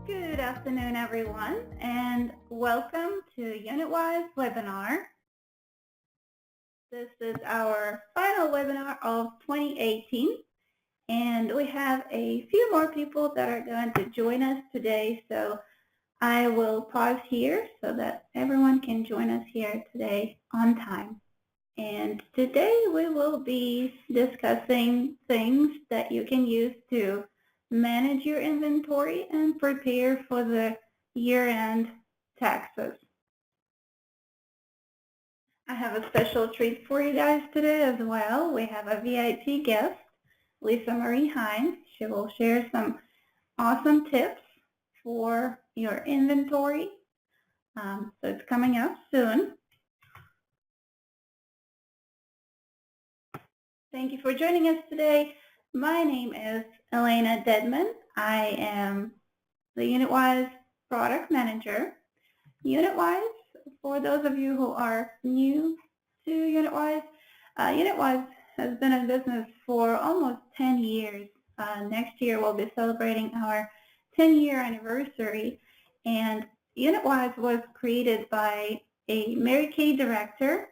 Good afternoon, everyone, and welcome to UnitWise webinar. This is our final webinar of 2018, and we have a few more people that are going to join us today, so I will pause here so that everyone can join us here today on time. And today we will be discussing things that you can use to manage your inventory and prepare for the year-end taxes. I have a special treat for you guys today as well. We have a VIP guest, Lisa Marie Hintze. She will share some awesome tips for your inventory. So it's coming up soon. Thank you for joining us today. My name is Elena Dedman. I am the UnitWise Product Manager. UnitWise, for those of you who are new to UnitWise, UnitWise has been in business for almost 10 years. Next year we'll be celebrating our 10-year anniversary, and UnitWise was created by a Mary Kay director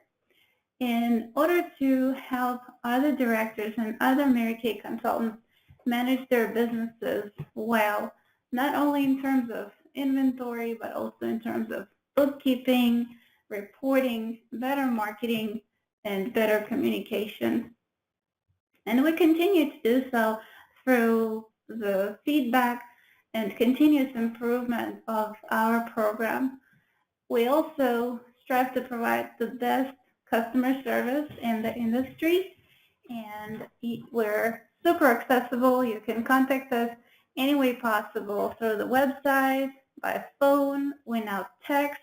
in order to help other directors and other Mary Kay consultants manage their businesses well, not only in terms of inventory, but also in terms of bookkeeping, reporting, better marketing, and better communication. And we continue to do so through the feedback and continuous improvement of our program. We also strive to provide the best customer service in the industry, and we're super accessible. You can contact us any way possible through the website, by phone, we now text,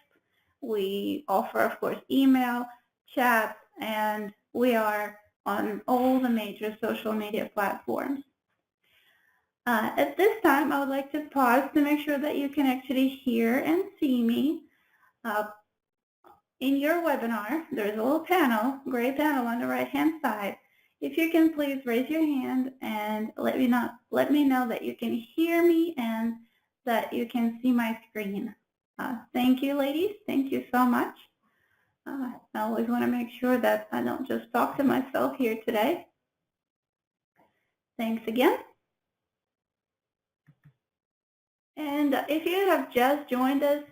we offer, of course, email, chat, and we are on all the major social media platforms. At this time, I would like to pause to make sure that you can actually hear and see me. In your webinar, there's a little panel, gray panel on the right-hand side. If you can please raise your hand and let me know that you can hear me and that you can see my screen. Thank you, ladies. Thank you so much. I always want to make sure that I don't just talk to myself here today. Thanks again. And if you have just joined us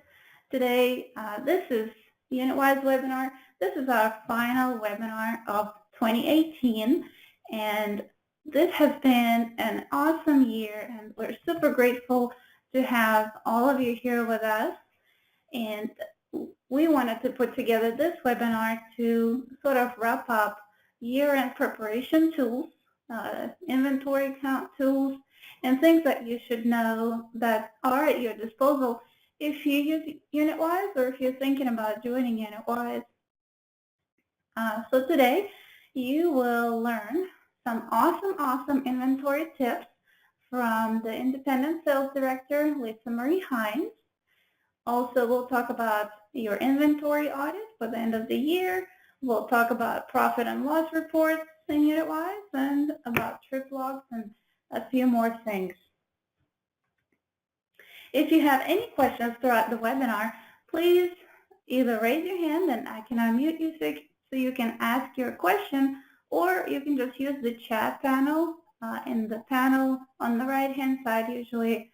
today, this is UnitWise webinar. This is our final webinar of 2018, and this has been an awesome year, and we're super grateful to have all of you here with us. And we wanted to put together this webinar to sort of wrap up year-end preparation tools, inventory count tools, and things that you should know that are at your disposal if you use UnitWise or if you're thinking about joining UnitWise. So today you will learn some awesome inventory tips from the Independent Sales Director, Lisa Marie Hintze. Also, we'll talk about your inventory audit for the end of the year. We'll talk about profit and loss reports in UnitWise and about trip logs and a few more things. If you have any questions throughout the webinar, please either raise your hand and I can unmute you so you can ask your question, or you can just use the chat panel. In the panel on the right-hand side, usually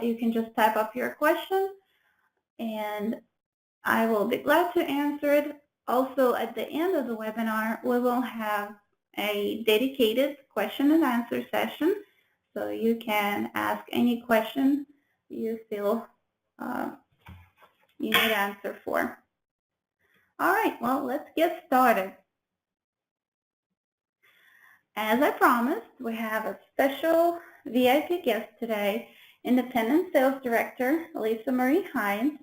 you can just type up your question, and I will be glad to answer it. Also, at the end of the webinar, we will have a dedicated question and answer session, so you can ask any question you feel you need an answer for. All right, well, let's get started. As I promised, we have a special VIP guest today, Independent Sales Director Lisa Marie Hintze.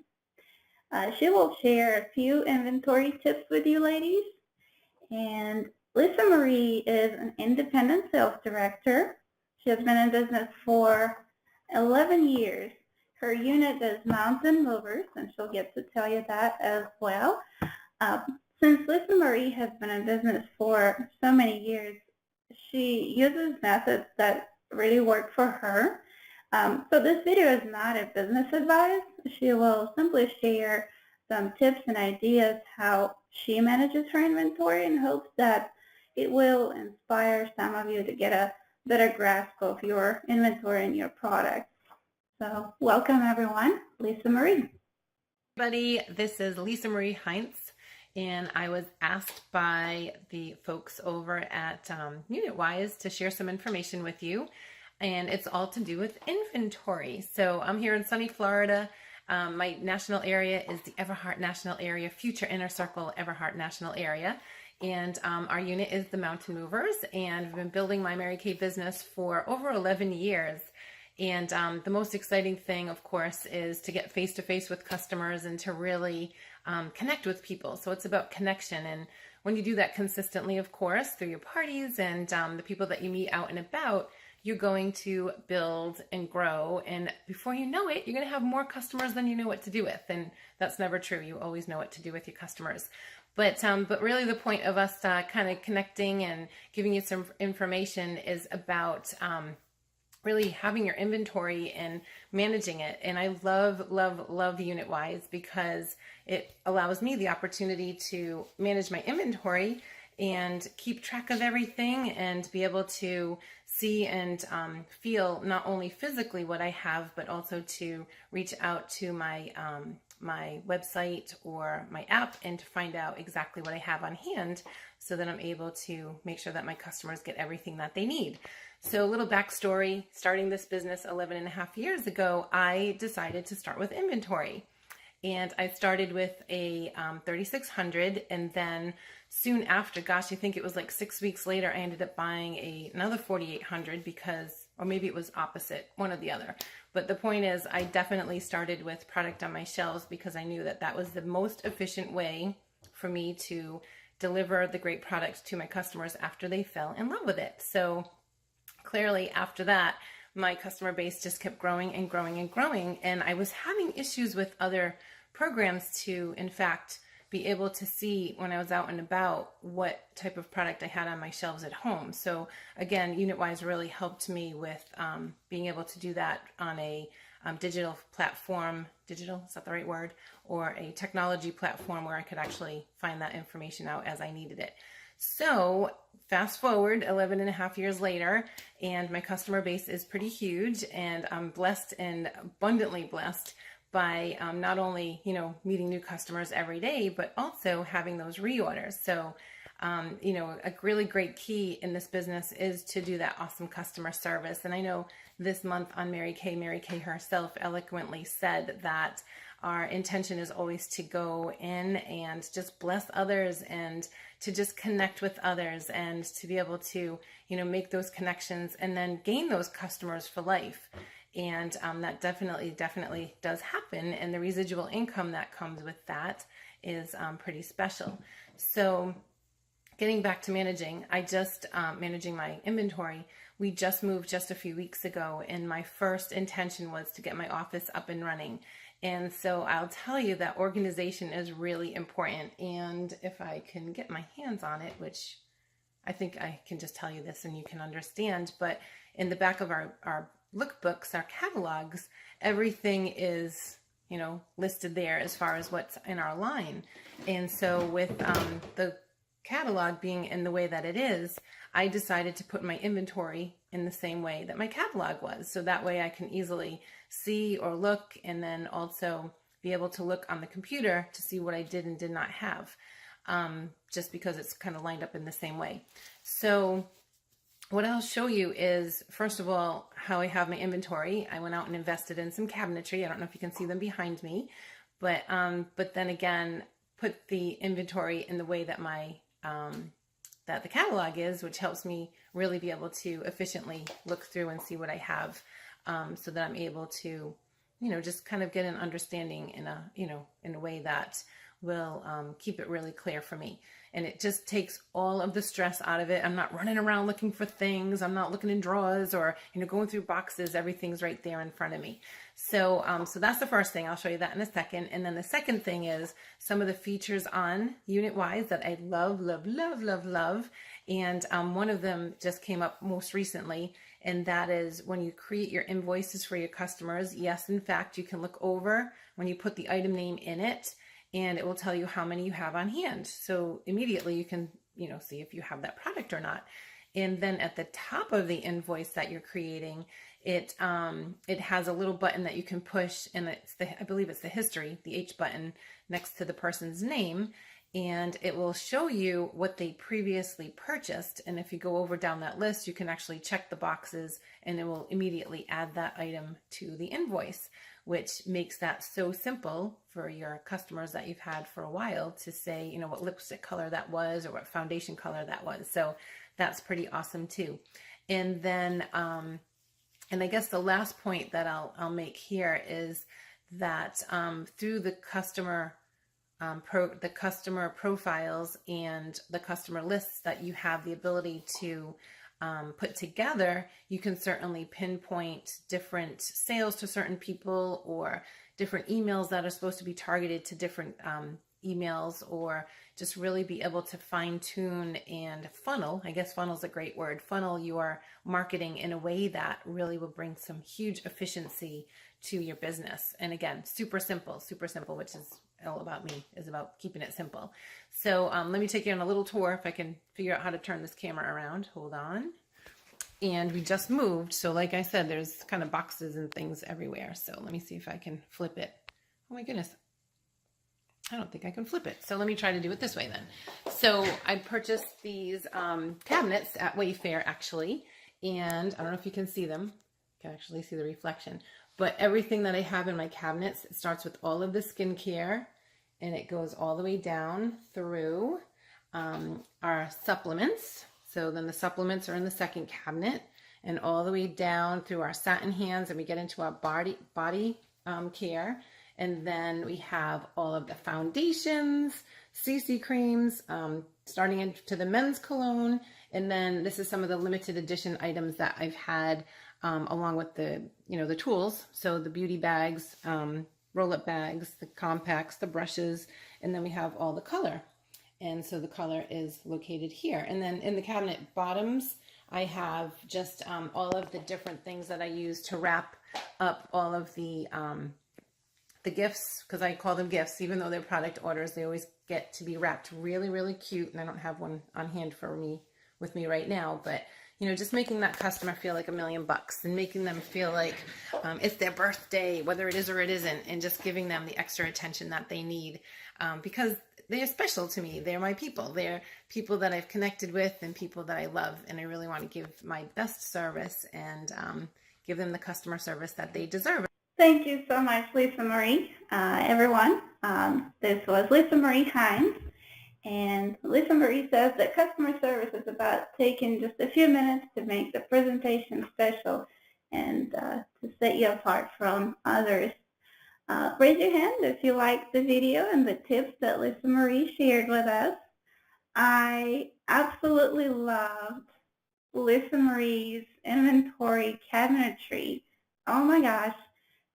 She will share a few inventory tips with you ladies. And Lisa Marie is an Independent Sales Director. She has been in business for 11 years. Her unit is Mountain Movers, and she'll get to tell you that as well. Since Lisa Marie has been in business for so many years, she uses methods that really work for her. So this video is not a business advice. She will simply share some tips and ideas how she manages her inventory in hopes that it will inspire some of you to get a better grasp of your inventory and your products. So welcome everyone, Lisa Marie. Everybody, this is Lisa Marie Hintze, and I was asked by the folks over at UnitWise to share some information with you, and it's all to do with inventory. So I'm here in sunny Florida. My national area is the Everhart National Area, future Inner Circle Everhart National Area. And our unit is the Mountain Movers, and I've been building my Mary Kay business for over 11 years. And the most exciting thing, of course, is to get face-to-face with customers and to really connect with people. So it's about connection. And when you do that consistently, of course, through your parties and the people that you meet out and about, you're going to build and grow. And before you know it, you're going to have more customers than you know what to do with. And that's never true. You always know what to do with your customers. But really the point of us kind of connecting and giving you some information is about really having your inventory and managing it. And I love UnitWise because it allows me the opportunity to manage my inventory and keep track of everything and be able to see and feel not only physically what I have, but also to reach out to my my website or my app and to find out exactly what I have on hand so that I'm able to make sure that my customers get everything that they need. So a little backstory, starting this business 11 and a half years ago, I decided to start with inventory. And I started with a 3600, and then soon after, gosh, I think it was like 6 weeks later, I ended up buying another 4800 because, or maybe it was opposite, one or the other. But the point is, I definitely started with product on my shelves because I knew that that was the most efficient way for me to deliver the great products to my customers after they fell in love with it. So clearly after that, my customer base just kept growing and growing and growing. And I was having issues with other programs to, in fact, be able to see when I was out and about what type of product I had on my shelves at home. So again, UnitWise really helped me with being able to do that on a digital platform, digital, is that the right word? Or a technology platform where I could actually find that information out as I needed it. So fast forward 11 and a half years later, and my customer base is pretty huge, and I'm blessed and abundantly blessed by not only, meeting new customers every day, but also having those reorders. So, a really great key in this business is to do that awesome customer service. And I know this month on Mary Kay herself eloquently said that our intention is always to go in and just bless others and to just connect with others and to be able to, make those connections and then gain those customers for life. And that definitely does happen. And the residual income that comes with that is pretty special. So getting back to managing, managing my inventory, we just moved just a few weeks ago. And my first intention was to get my office up and running. And so I'll tell you that organization is really important. And if I can get my hands on it, which I think I can just tell you this and you can understand, but in the back of our lookbooks, our catalogs, everything is, listed there as far as what's in our line. And so with the catalog being in the way that it is, I decided to put my inventory in the same way that my catalog was. So that way I can easily see or look, and then also be able to look on the computer to see what I did and did not have, just because it's kind of lined up in the same way. So what I'll show you is, first of all, how I have my inventory. I went out and invested in some cabinetry. I don't know if you can see them behind me, but then again, put the inventory in the way that my that the catalog is, which helps me really be able to efficiently look through and see what I have, so that I'm able to, just kind of get an understanding in a way that will keep it really clear for me. And it just takes all of the stress out of it. I'm not running around looking for things. I'm not looking in drawers or, going through boxes. Everything's right there in front of me. So, so that's the first thing. I'll show you that in a second. And then the second thing is some of the features on UnitWise that I love. And one of them just came up most recently, and that is when you create your invoices for your customers. Yes, in fact, you can look over when you put the item name in it, and it will tell you how many you have on hand. So immediately you can, see if you have that product or not. And then at the top of the invoice that you're creating, it has a little button that you can push, and I believe it's the history, the H button next to the person's name, and it will show you what they previously purchased. And if you go over down that list, you can actually check the boxes, and it will immediately add that item to the invoice, which makes that so simple for your customers that you've had for a while to say, what lipstick color that was or what foundation color that was. So that's pretty awesome too. And then, and I guess the last point that I'll make here is that through the customer profiles and the customer lists that you have the ability to put together, you can certainly pinpoint different sales to certain people or different emails that are supposed to be targeted to different emails, or just really be able to fine tune and funnel. I guess funnel is a great word. Funnel your marketing in a way that really will bring some huge efficiency to your business. And again, super simple, which is all about me, is about keeping it simple. So let me take you on a little tour if I can figure out how to turn this camera around. Hold on. And we just moved. So like I said, there's kind of boxes and things everywhere. So let me see if I can flip it. Oh my goodness. I don't think I can flip it. So let me try to do it this way then. So I purchased these cabinets at Wayfair actually. And I don't know if you can see them. You can actually see the reflection. But everything that I have in my cabinets, it starts with all of the skincare, and it goes all the way down through our supplements. So then the supplements are in the second cabinet, and all the way down through our satin hands, and we get into our body care. And then we have all of the foundations, CC creams, starting into the men's cologne. And then this is some of the limited edition items that I've had along with the, the tools. So the beauty bags, roll-up bags, the compacts, the brushes, and then we have all the color. And so the color is located here. And then in the cabinet bottoms, I have just all of the different things that I use to wrap up all of the gifts, because I call them gifts, even though they're product orders, they always get to be wrapped really, really cute. And I don't have one on hand with me right now, but just making that customer feel like $1,000,000 and making them feel like it's their birthday, whether it is or it isn't, and just giving them the extra attention that they need, because they're special to me. They're my people. They're people that I've connected with and people that I love, and I really want to give my best service and give them the customer service that they deserve. Thank you so much, Lisa Marie. Everyone, this was Lisa Marie Hintze, and Lisa Marie says that customer service is about taking just a few minutes to make the presentation special and to set you apart from others. Raise your hand if you like the video and the tips that Lisa Marie shared with us. I absolutely loved Lisa Marie's inventory cabinetry. Oh my gosh.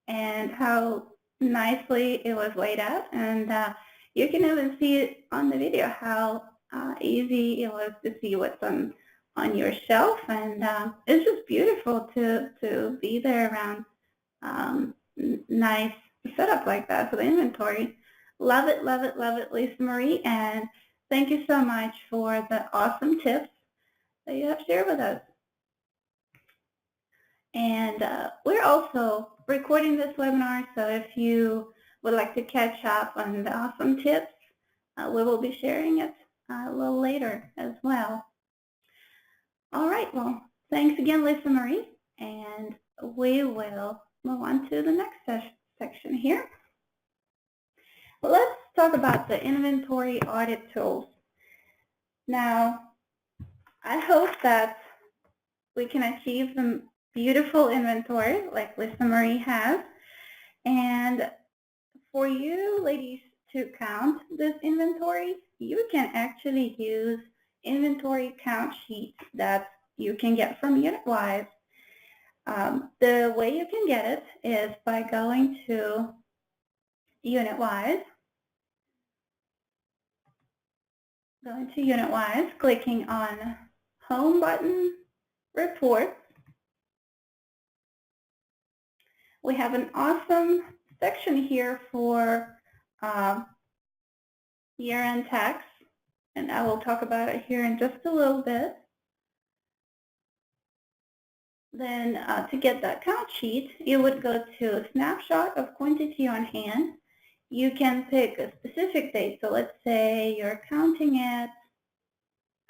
And how nicely it was laid out, and you can even see it on the video how easy it was to see what's on your shelf, and it's just beautiful to be there around nice setup like that for the inventory. Love it, love it, love it, Lisa Marie, and thank you so much for the awesome tips that you have shared with us. And we're also recording this webinar, so if you would like to catch up on the awesome tips, we will be sharing it a little later as well. All right, well, thanks again, Lisa Marie, and we will move on to the next section here. Well, let's talk about the inventory audit tools. Now, I hope that we can achieve some beautiful inventory like Lisa Marie has. And for you ladies to count this inventory, you can actually use inventory count sheets that you can get from UnitWise. The way you can get it is by going to UnitWise, clicking on Home button, Reports. We have an awesome section here for year-end tax, and I will talk about it here in just a little bit. Then to get the account sheet, you would go to Snapshot of Quantity on Hand. You can pick a specific date. So let's say you're counting it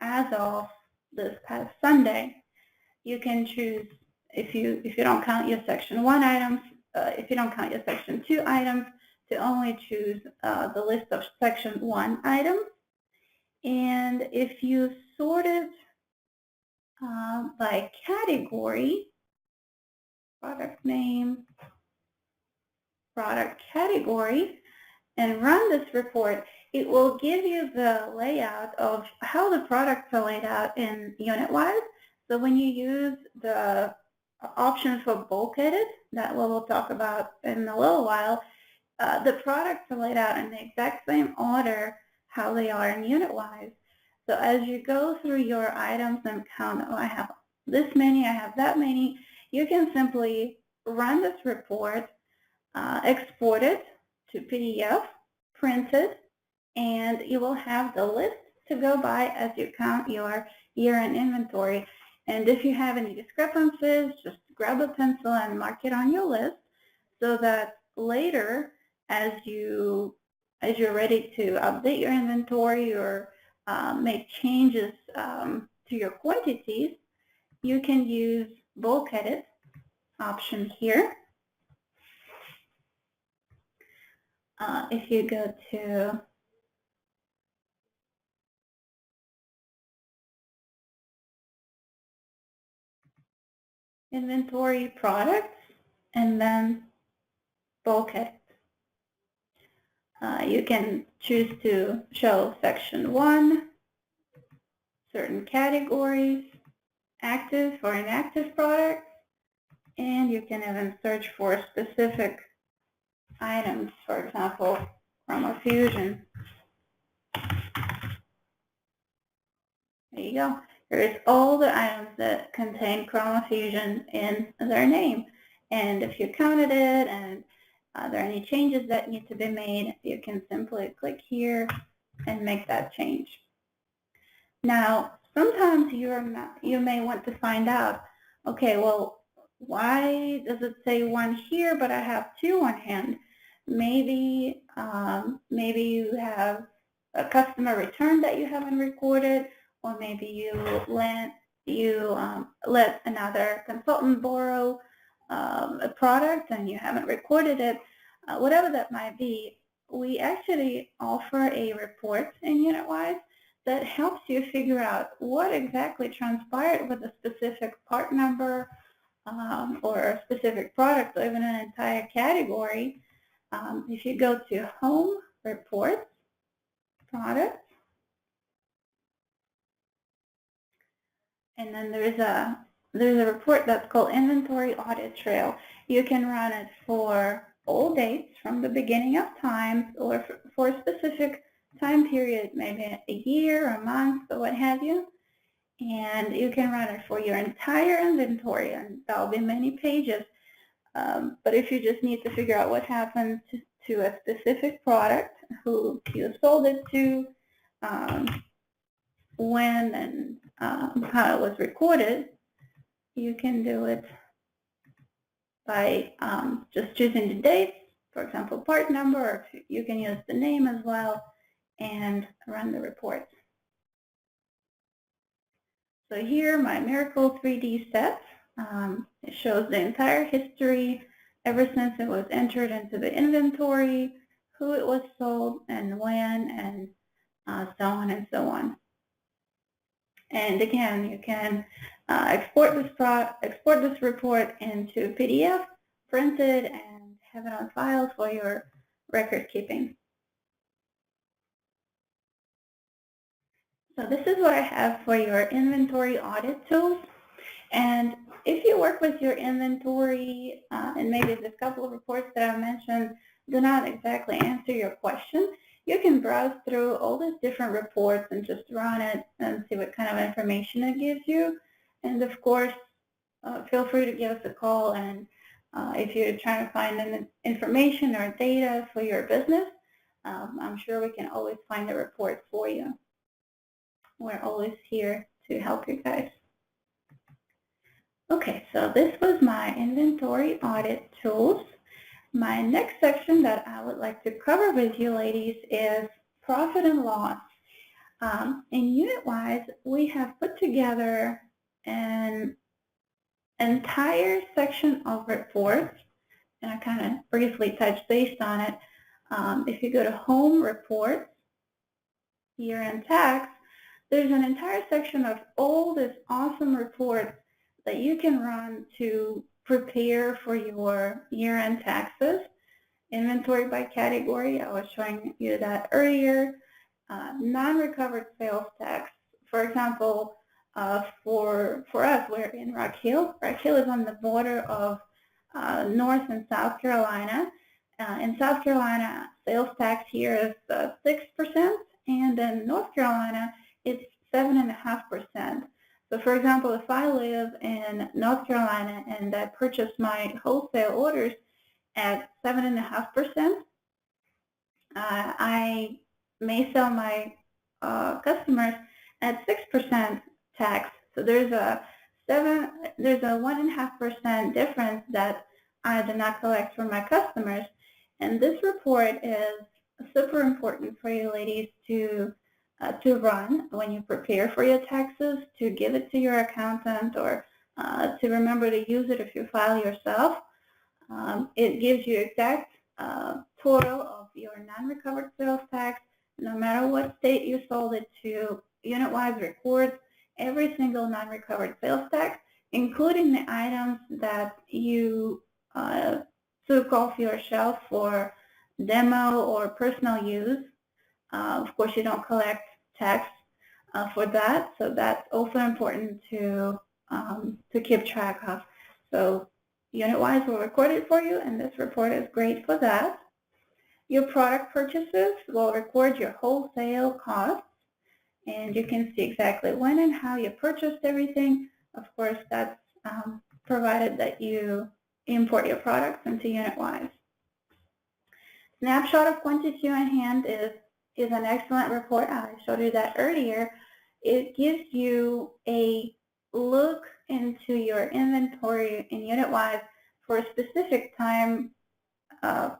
as of this past Sunday. You can choose, if you don't count your Section 1 items, if you don't count your Section 2 items, to only choose the list of Section 1 items. And if you sort it by category, product name, product category, and run this report, it will give you the layout of how the products are laid out in UnitWise. So when you use the options for bulk edit, that we'll talk about in a little while, the products are laid out in the exact same order how they are in UnitWise. So as you go through your items and count, oh, I have this many, I have that many, you can simply run this report, export it to PDF, print it, and you will have the list to go by as you count your year-end inventory. And if you have any discrepancies, just grab a pencil and mark it on your list so that later, as you're ready to update your inventory or make changes to your quantities, you can use bulk edit option here. If you go to inventory products and then bulk edit, you can choose to show Section 1, certain categories, active or inactive products, and you can even search for specific items, for example, ChromaFusion. There you go. Here's all the items that contain ChromaFusion in their name. And if you counted it and there are any changes that need to be made, you can simply click here and make that change. Now, sometimes you may want to find out, okay, well, why does it say 1 here, but I have 2 on hand? Maybe you have a customer return that you haven't recorded, or maybe you let another consultant borrow a product and you haven't recorded it. Whatever that might be, we actually offer a report in UnitWise that helps you figure out what exactly transpired with a specific part number or a specific product, or even an entire category. If you go to Home, Reports, Products, and then there's a report that's called Inventory Audit Trail. You can run it for all dates from the beginning of time, or for a specific time period, maybe a year, a month, or what have you. And you can run it for your entire inventory, and that'll be many pages. But if you just need to figure out what happened to a specific product, who you sold it to, when, and how it was recorded, you can do it by just choosing the dates, for example, part number, or you can use the name as well, and run the report. So here, my Miracle 3D set, it shows the entire history ever since it was entered into the inventory, who it was sold, and when, and so on and so on. And again, you can export this report into PDF, print it, and have it on file for your record keeping. So this is what I have for your inventory audit tools. And if you work with your inventory, and maybe this couple of reports that I mentioned do not exactly answer your question, you can browse through all these different reports and just run it and see what kind of information it gives you. And of course, feel free to give us a call, and if you're trying to find any information or data for your business, I'm sure we can always find a report for you. We're always here to help you guys. Okay, so this was my inventory audit tools. My next section that I would like to cover with you ladies is profit and loss. In UnitWise, we have put together an entire section of reports, and I kind of briefly touched base on it. If you go to Home Reports, Year-End Tax, there's an entire section of all this awesome reports that you can run to prepare for your year-end taxes. Inventory by category, I was showing you that earlier. Non-recovered sales tax, for example, for us, we're in Rock Hill. Rock Hill is on the border of North and South Carolina. In South Carolina, sales tax here is 6%, and in North Carolina, it's 7.5%. So for example, if I live in North Carolina and I purchase my wholesale orders at 7.5%, I may sell my customers at 6% tax. So there's a 1.5% difference that I do not collect from my customers. And this report is super important for you ladies to run when you prepare for your taxes, to give it to your accountant, or to remember to use it if you file yourself. It gives you exact total of your non-recovered sales tax, no matter what state you sold it to. UnitWise records every single non-recovered sales tax, including the items that you took off your shelf for demo or personal use. Of course, you don't collect tax for that, so that's also important to keep track of. So UnitWise will record it for you, and this report is great for that. Your product purchases will record your wholesale costs, and you can see exactly when and how you purchased everything. Of course, that's provided that you import your products into UnitWise. Snapshot of quantity on hand is an excellent report. I showed you that earlier. It gives you a look into your inventory in UnitWise for a specific time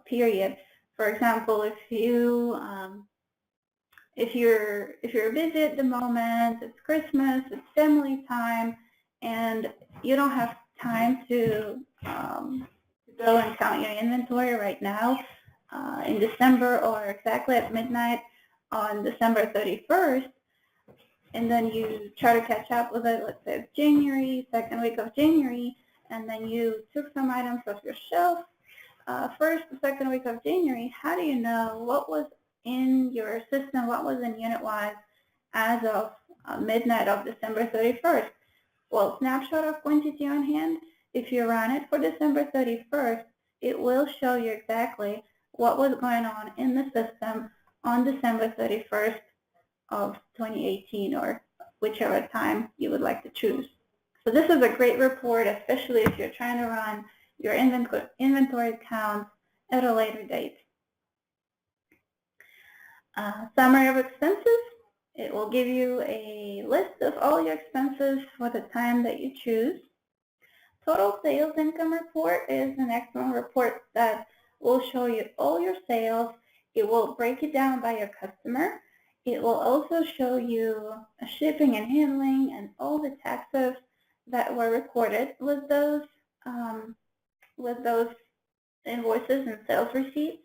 period. For example, if you're busy at the moment, it's Christmas, it's family time, and you don't have time to go and count your inventory right now in December, or exactly at midnight on December 31st, and then you try to catch up with it, let's say it's January, second week of January, and then you took some items off your shelf first, the second week of January. How do you know what was in your system, what was in UnitWise as of midnight of December 31st? Well, snapshot of quantity on hand, if you run it for December 31st, it will show you exactly what was going on in the system on December 31st of 2018, or whichever time you would like to choose. So this is a great report, especially if you're trying to run your inventory count at a later date. Summary of expenses. It will give you a list of all your expenses for the time that you choose. Total sales income report is an excellent report that will show you all your sales. It will break it down by your customer. It will also show you shipping and handling and all the taxes that were recorded with those invoices and sales receipts.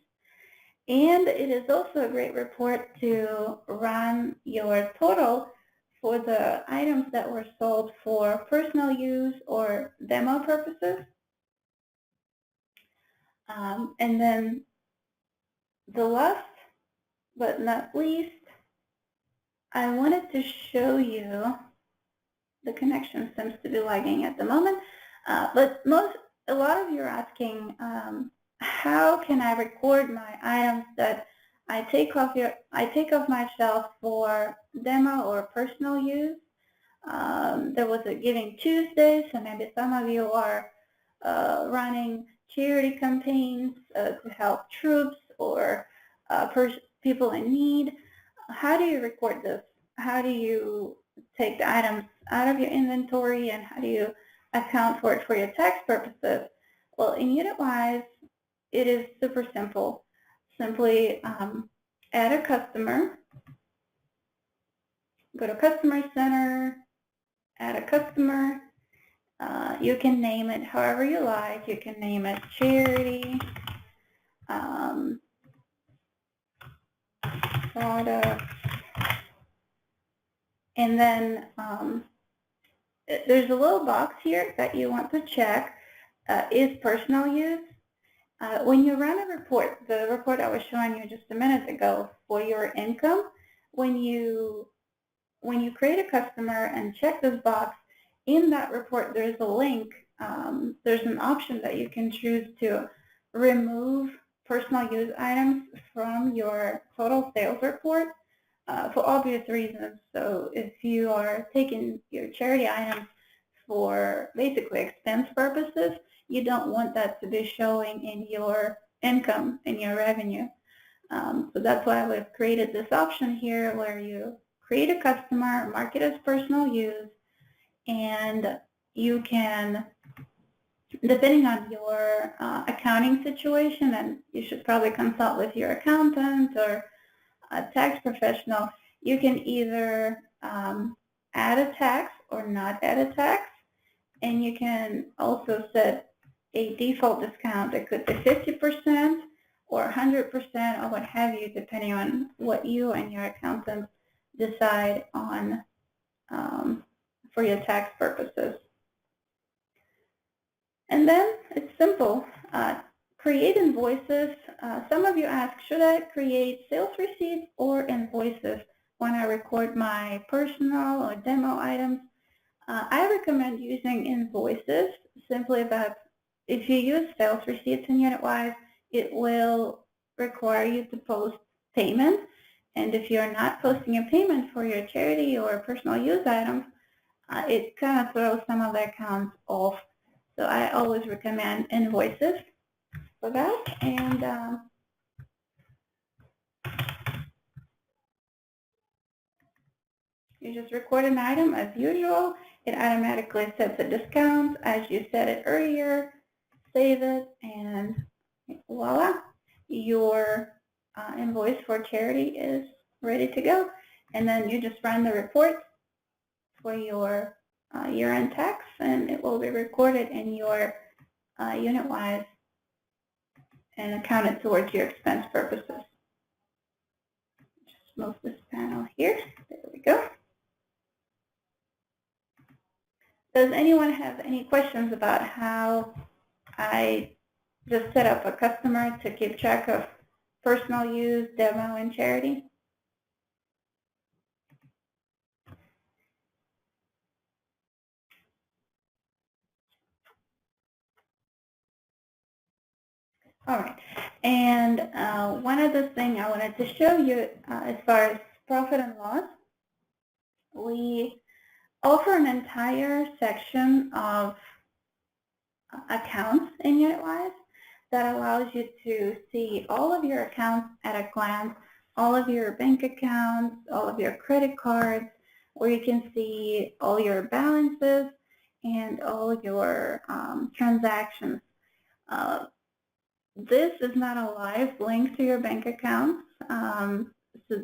And it is also a great report to run your total for the items that were sold for personal use or demo purposes. And then the last but not least, I wanted to show you, the connection seems to be lagging at the moment, but a lot of you are asking, how can I record my items that I take off my shelf for demo or personal use. There was a Giving Tuesday, so maybe some of you are running charity campaigns to help troops or people in need. How do you record this? How do you take the items out of your inventory, and how do you account for it for your tax purposes? Well, in UnitWise, it is super simple. Simply add a customer, go to Customer Center, add a customer. You can name it however you like. You can name it charity, product, and then there's a little box here that you want to check, is personal use. When you run a report, the report I was showing you just a minute ago for your income, when you create a customer and check this box, in that report there's a link, there's an option that you can choose to remove personal use items from your total sales report for obvious reasons. So if you are taking your charity items for basically expense purposes, you don't want that to be showing in your income, in your revenue. So that's why we've created this option here where you create a customer, mark it as personal use, and you can, depending on your accounting situation, and you should probably consult with your accountant or a tax professional, you can either add a tax or not add a tax, and you can also set a default discount. It could be 50% or 100% or what have you, depending on what you and your accountant decide on for your tax purposes. And then it's simple. Create invoices. Some of you ask, should I create sales receipts or invoices when I record my personal or demo items? I recommend using invoices, simply that if you use sales receipts in UnitWise, it will require you to post payment. And if you're not posting a payment for your charity or personal use items, it kind of throws some of the accounts off. So I always recommend invoices for that. And you just record an item as usual. It automatically sets a discount as you said it earlier. Save it, and voila, your invoice for charity is ready to go. And then you just run the report for your year-end tax, and it will be recorded in your UnitWise and accounted towards your expense purposes. Just move this panel here. There we go. Does anyone have any questions about how I just set up a customer to keep track of personal use, demo, and charity? All right, and one other thing I wanted to show you as far as profit and loss, we offer an entire section of accounts in UnitWise that allows you to see all of your accounts at a glance, all of your bank accounts, all of your credit cards, where you can see all your balances and all your transactions. This is not a live link to your bank accounts. So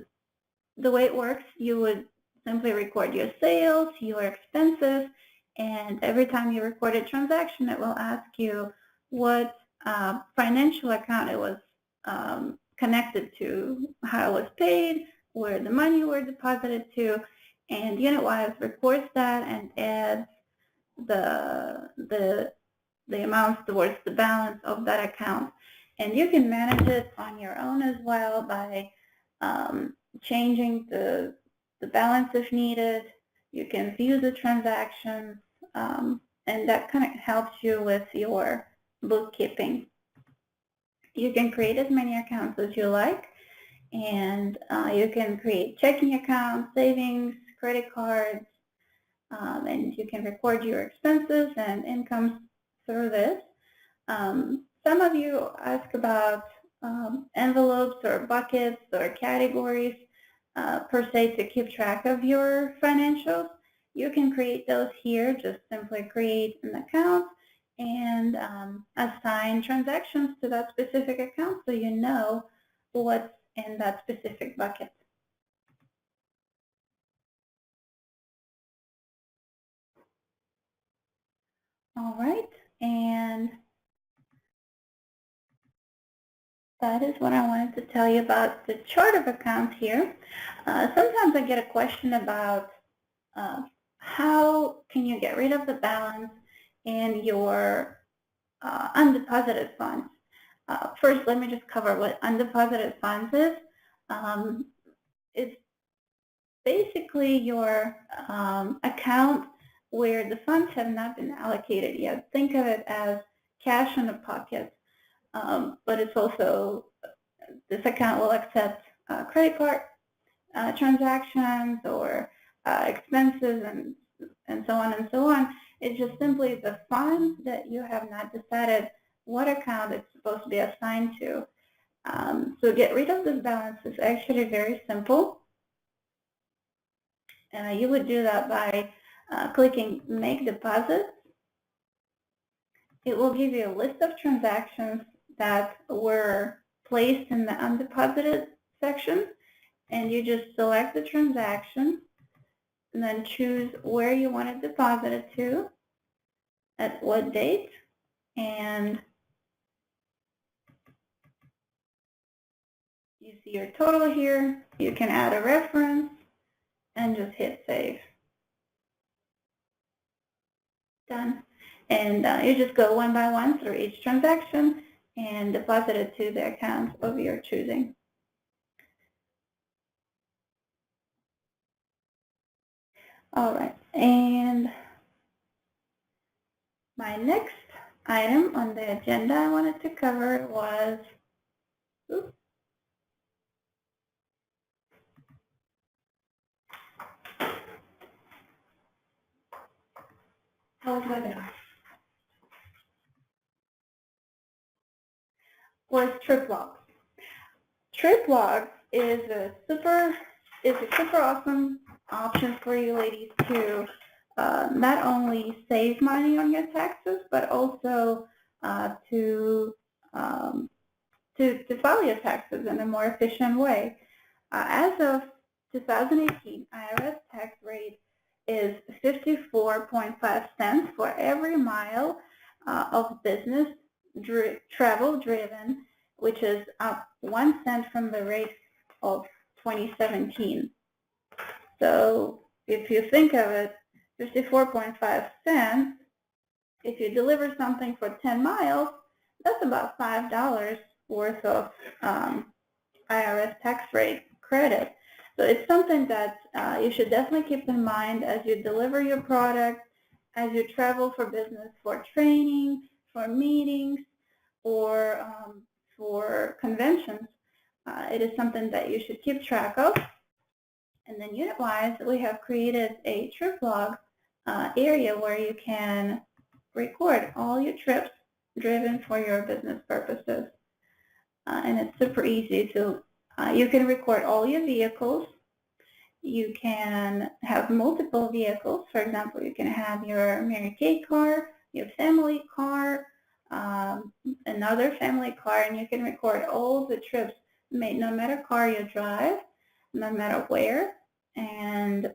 the way it works, you would simply record your sales, your expenses, and every time you record a transaction, it will ask you what financial account it was connected to, how it was paid, where the money were deposited to, and UnitWise records that and adds the amounts towards the balance of that account. And you can manage it on your own as well by changing the balance if needed. You can view the transactions, and that kind of helps you with your bookkeeping. You can create as many accounts as you like, and you can create checking accounts, savings, credit cards, and you can record your expenses and incomes through this. Some of you ask about envelopes or buckets or categories per se to keep track of your financials. You can create those here. Just simply create an account and assign transactions to that specific account so you know what's in that specific bucket. All right, and that is what I wanted to tell you about the chart of accounts here. Sometimes I get a question about how can you get rid of the balance in your undeposited funds. First, let me just cover what undeposited funds is. It's basically your account where the funds have not been allocated yet. Think of it as cash in the pocket, but it's also, this account will accept credit card transactions or expenses and so on and so on. It's just simply the funds that you have not decided what account it's supposed to be assigned to. So get rid of this balance is actually very simple. You would do that by clicking Make Deposit. It will give you a list of transactions that were placed in the undeposited section, and you just select the transaction and then choose where you want it deposited to, at what date, and you see your total here. You can add a reference and just hit Save. Done. And you just go one by one through each transaction and deposit it to the account of your choosing. All right, and my next item on the agenda I wanted to cover was, oops, was trip logs. Trip logs is a super awesome option for you ladies to not only save money on your taxes, but also to file your taxes in a more efficient way. As of 2018, IRS tax rate is 54.5 cents for every mile of business travel driven, which is up 1 cent from the rate of 2017. So if you think of it, 54.5 cents, if you deliver something for 10 miles, that's about $5 worth of IRS tax rate credit. So it's something that you should definitely keep in mind as you deliver your product, as you travel for business, for training, for meetings, or for conventions. It is something that you should keep track of. And then UnitWise, we have created a trip log area where you can record all your trips driven for your business purposes. And it's super easy to, you can record all your vehicles. You can have multiple vehicles. For example, you can have your Mary Kay car, your family car, another family car, and you can record all the trips made, no matter car you drive, no matter where. And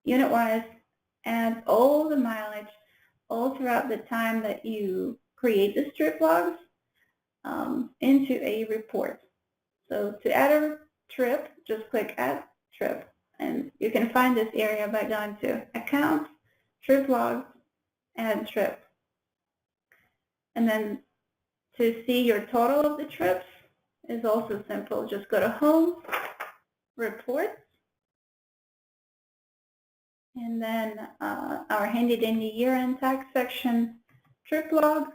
UnitWise adds all the mileage all throughout the time that you create the trip logs into a report. So to add a trip, just click Add Trip, and you can find this area by going to Accounts, Trip Logs, Add Trip. And then to see your total of the trips is also simple. Just go to Home, Reports, and then our handy dandy year-end tax section, Trip Log.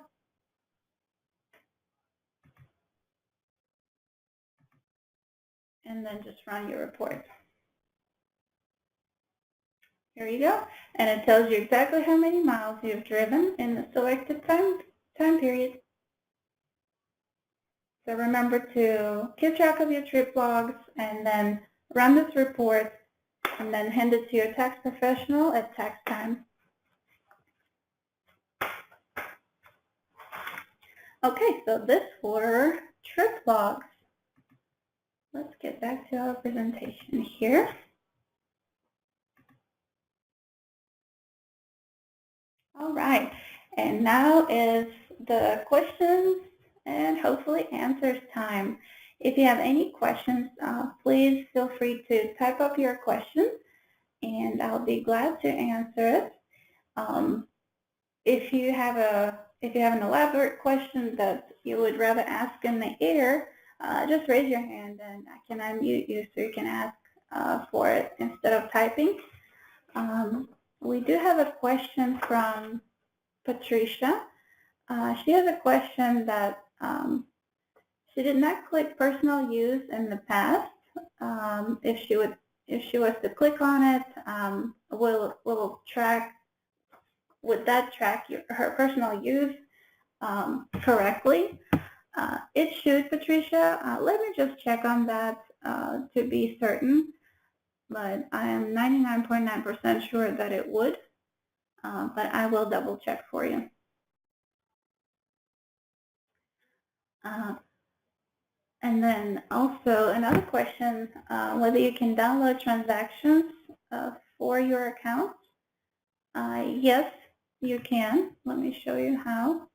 and then just run your report. Here you go, and it tells you exactly how many miles you've driven in the selected time period. So remember to keep track of your trip logs and then run this report and then hand it to your tax professional at tax time. Okay, so this were trip logs. Let's get back to our presentation here. All right, and now is the questions and hopefully answers time. If you have any questions, please feel free to type up your question and I'll be glad to answer it. If you have an elaborate question that you would rather ask in the air, just raise your hand and I can unmute you so you can ask for it instead of typing. We do have a question from Patricia. She has a question that she did not click personal use in the past. If she was to click on it, would that track her personal use correctly? It should, Patricia. Let me just check on that to be certain, but I am 99.9% sure that it would, but I will double check for you. And then also another question, whether you can download transactions for your account. Yes, you can. Let me show you how.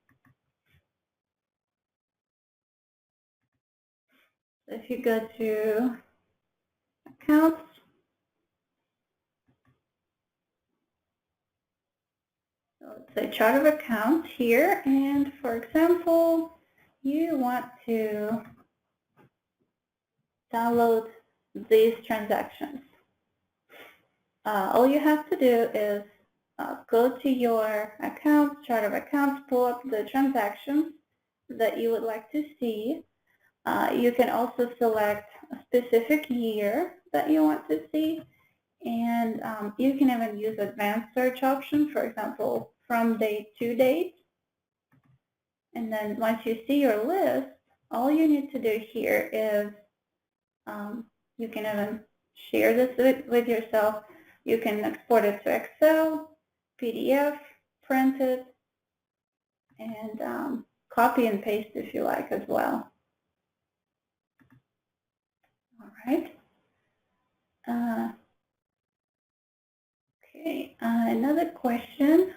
If you go to accounts, so it's a chart of accounts here, and for example, you want to download these transactions. All you have to do is go to your accounts, chart of accounts, pull up the transactions that you would like to see. You can also select a specific year that you want to see, and you can even use advanced search option, for example, from date to date. And then once you see your list, all you need to do here is you can even share this with yourself. You can export it to Excel, PDF, print it, and copy and paste if you like as well. All right. Okay, another question.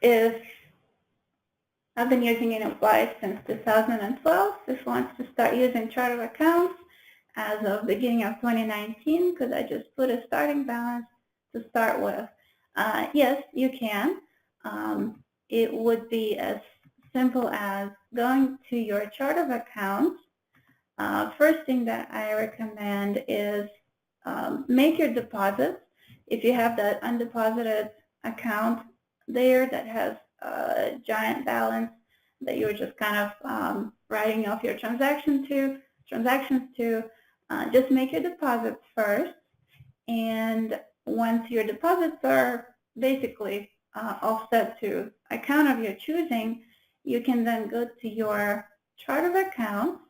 If I've been using UnitWise since 2012, if wants to start using chart of accounts as of beginning of 2019, because I just put a starting balance to start with. Yes, you can. It would be as simple as going to your chart of accounts. First thing that I recommend is make your deposits. If you have that undeposited account there that has a giant balance that you're just kind of writing off your transactions to, just make your deposits first. And once your deposits are basically offset to account of your choosing, you can then go to your chart of accounts,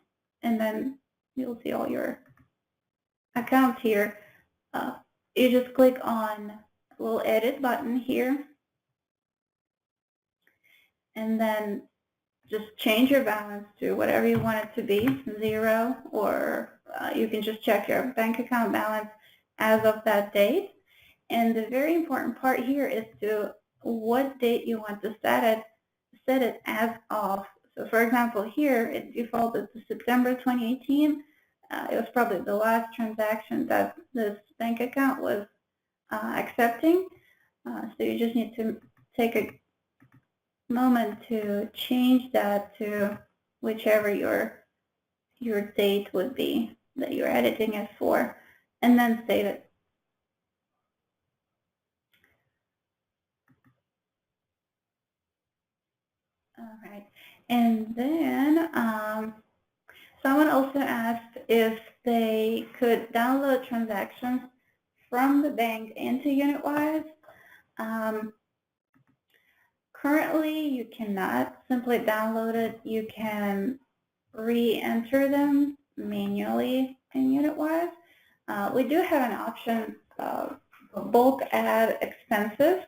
and then you'll see all your accounts here. You just click on a little edit button here, and then just change your balance to whatever you want it to be, 0, or you can just check your bank account balance as of that date. And the very important part here is to what date you want to set it as of. So for example, here it defaulted to September 2018. It was probably the last transaction that this bank account was accepting. So you just need to take a moment to change that to whichever your date would be that you're editing it for, and then save it. All right, And then someone also asked if they could download transactions from the bank into UnitWise. Currently, you cannot simply download it. You can re-enter them manually in UnitWise. We do have an option, bulk add expenses,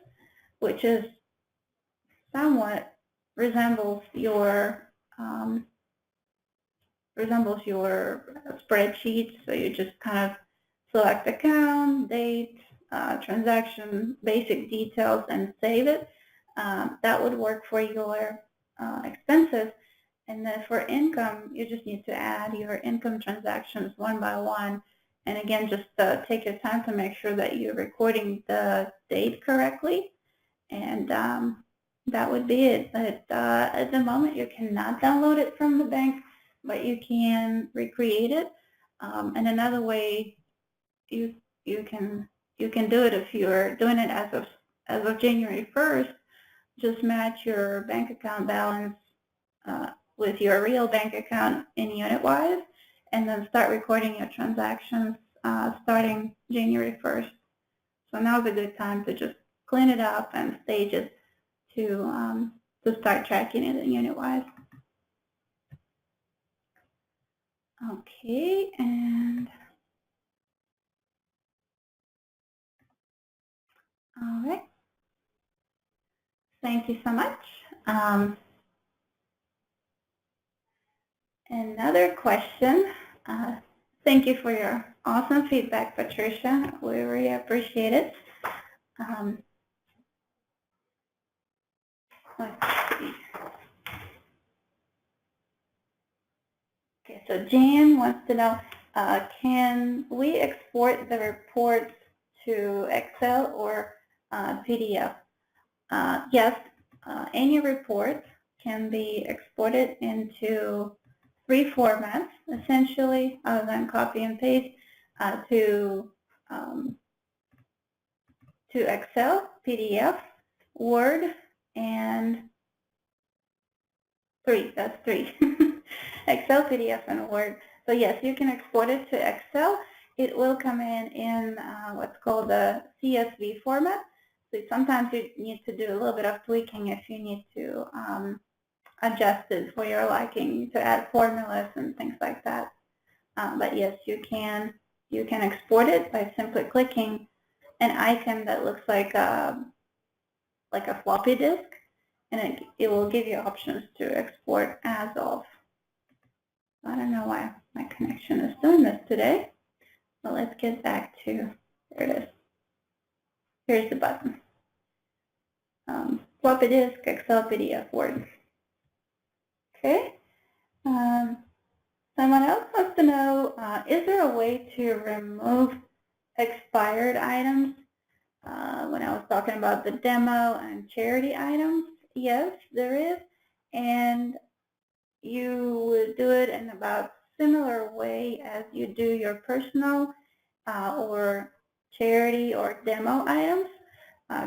which is somewhat resembles your spreadsheet. So you just kind of select account, date, transaction, basic details, and save it. That would work for your expenses. And then for income, you just need to add your income transactions one by one. And again, just take your time to make sure that you're recording the date correctly. And that would be it. But at the moment, you cannot download it from the bank, but you can recreate it. And another way you can do it if you're doing it as of January 1st, just match your bank account balance with your real bank account in UnitWise, and then start recording your transactions starting January 1st. So now's a good time to just clean it up and stage it to start tracking it in UnitWise. Okay, and all right. Thank you so much. Another question. Thank you for your awesome feedback, Patricia. We really appreciate it. Let's see. Okay, so Jan wants to know, can we export the reports to Excel or PDF? Yes, any report can be exported into 3 formats, essentially, other than copy and paste, to Excel, PDF, Word, and 3. That's 3. Excel, PDF, and Word. So yes, you can export it to Excel. It will come in what's called the CSV format. So sometimes you need to do a little bit of tweaking if you need to adjust it for your liking, to add formulas and things like that. But yes, you can export it by simply clicking an icon that looks like a floppy disk, and it will give you options to export as of. I don't know why my connection is doing this today, but let's get back to, there it is. Here's the button. Floppy disk, Excel, PDF, Word. Okay. Someone else wants to know, is there a way to remove expired items? When I was talking about the demo and charity items, yes, there is. And you would do it in about similar way as you do your personal or charity or demo items.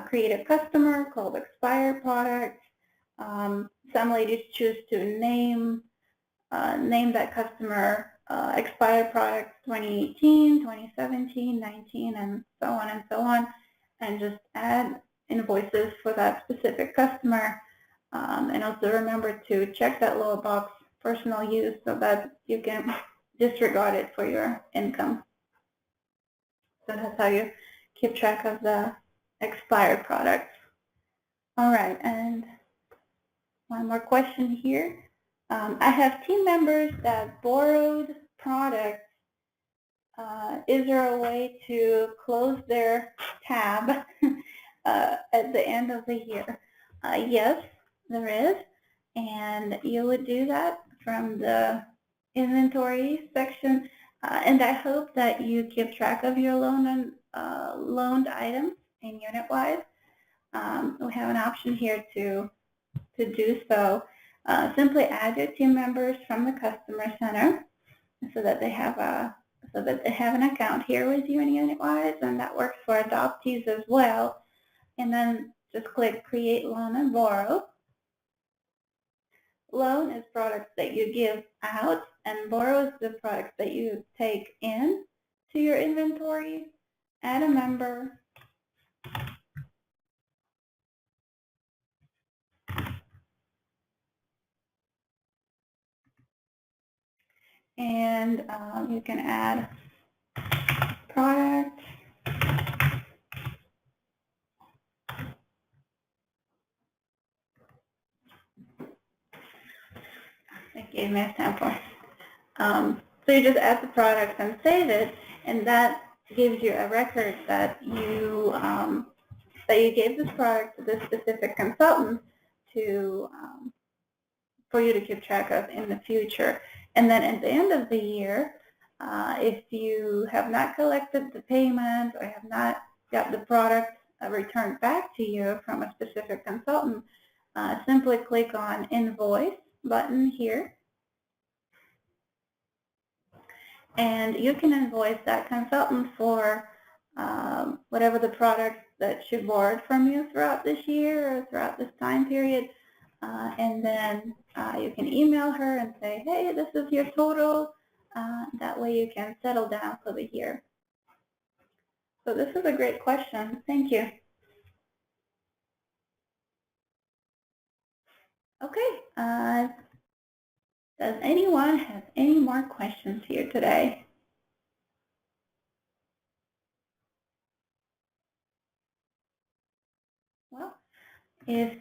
Create a customer called expired product. Some ladies choose to name that customer expired products 2018, 2017, 19, and so on, and just add invoices for that specific customer. And also remember to check that little box, personal use, so that you can disregard it for your income. So that's how you keep track of the expired products. All right, and one more question here. I have team members that borrowed products. Is there a way to close their tab at the end of the year? Yes, there is, and you would do that from the inventory section. And I hope that you keep track of your loaned items in UnitWise. We have an option here to do so. Simply add your team members from the customer center so that they have an account here with you in UnitWise, and that works for adoptees as well. And then just click Create Loan and Borrow. Loan is products that you give out, and borrow is the products that you take in to your inventory. Add a member. And you can add product. It gave me a sample. So you just add the product and save it, and that gives you a record that you gave this product to this specific consultant to for you to keep track of in the future. And then at the end of the year, if you have not collected the payment or have not got the product returned back to you from a specific consultant, simply click on Invoice button here. And you can invoice that consultant for whatever the products that she borrowed from you throughout this year or throughout this time period. And then you can email her and say, hey, this is your total. That way you can settle down for the year. So this is a great question. Thank you. Okay. Does anyone have any more questions here today? Well, if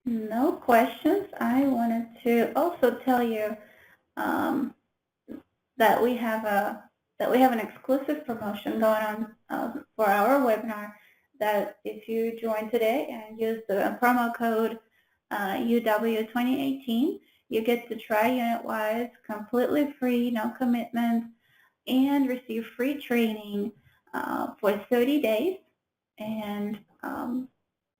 no questions, I wanted to also tell you that we have an exclusive promotion going on for our webinar. That if you join today and use the promo code UW2018, you get to try UnitWise completely free, no commitment, and receive free training for 30 days. And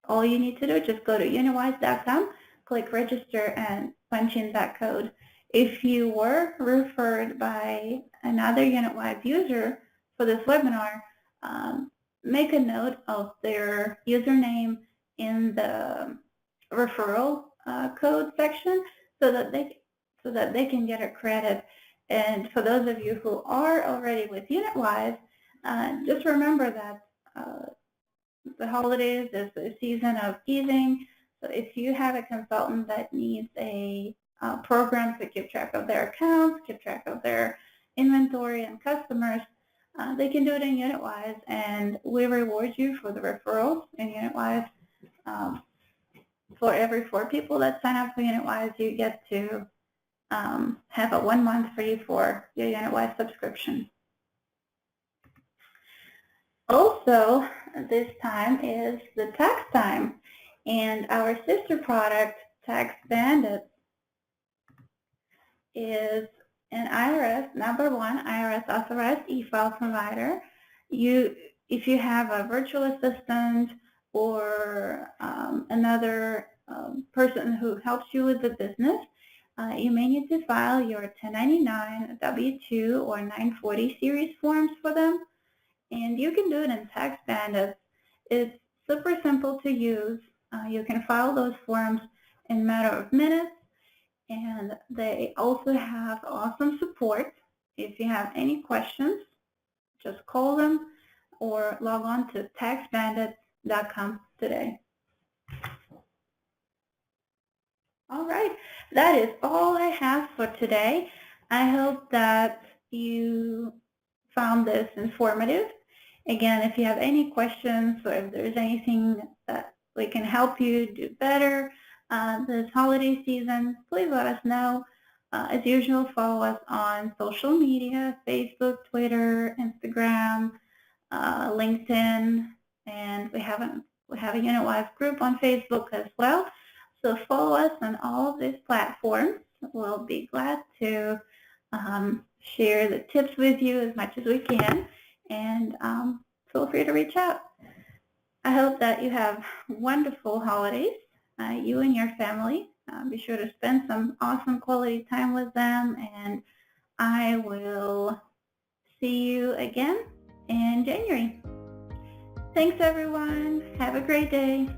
all you need to do is just go to UnitWise.com, click register, and punch in that code. If you were referred by another UnitWise user for this webinar, make a note of their username in the referral code section so that they can get a credit. And for those of you who are already with UnitWise, just remember that the holidays is a season of giving. So if you have a consultant that needs a program to keep track of their accounts, keep track of their inventory and customers, they can do it in UnitWise, and we reward you for the referrals in UnitWise. For every 4 people that sign up for UnitWise, you get to have a 1 month free for your UnitWise subscription. Also, this time is the tax time, and our sister product, Tax Bandit, is an IRS, #1 IRS authorized e-file provider. If you have a virtual assistant or another person who helps you with the business, you may need to file your 1099, W-2, or 940 series forms for them. And you can do it in Tax Bandit. It's super simple to use. You can file those forms in a matter of minutes. And they also have awesome support. If you have any questions, just call them or log on to taxbandit.com today. All right, that is all I have for today. I hope that you found this informative. Again, if you have any questions or if there's anything that we can help you do better this holiday season, please let us know. As usual, follow us on social media, Facebook, Twitter, Instagram, LinkedIn, and we have a UnitWise group on Facebook as well. So follow us on all of these platforms. We'll be glad to share the tips with you as much as we can, and feel free to reach out. I hope that you have wonderful holidays, you and your family. Be sure to spend some awesome quality time with them, and I will see you again in January. Thanks, everyone. Have a great day.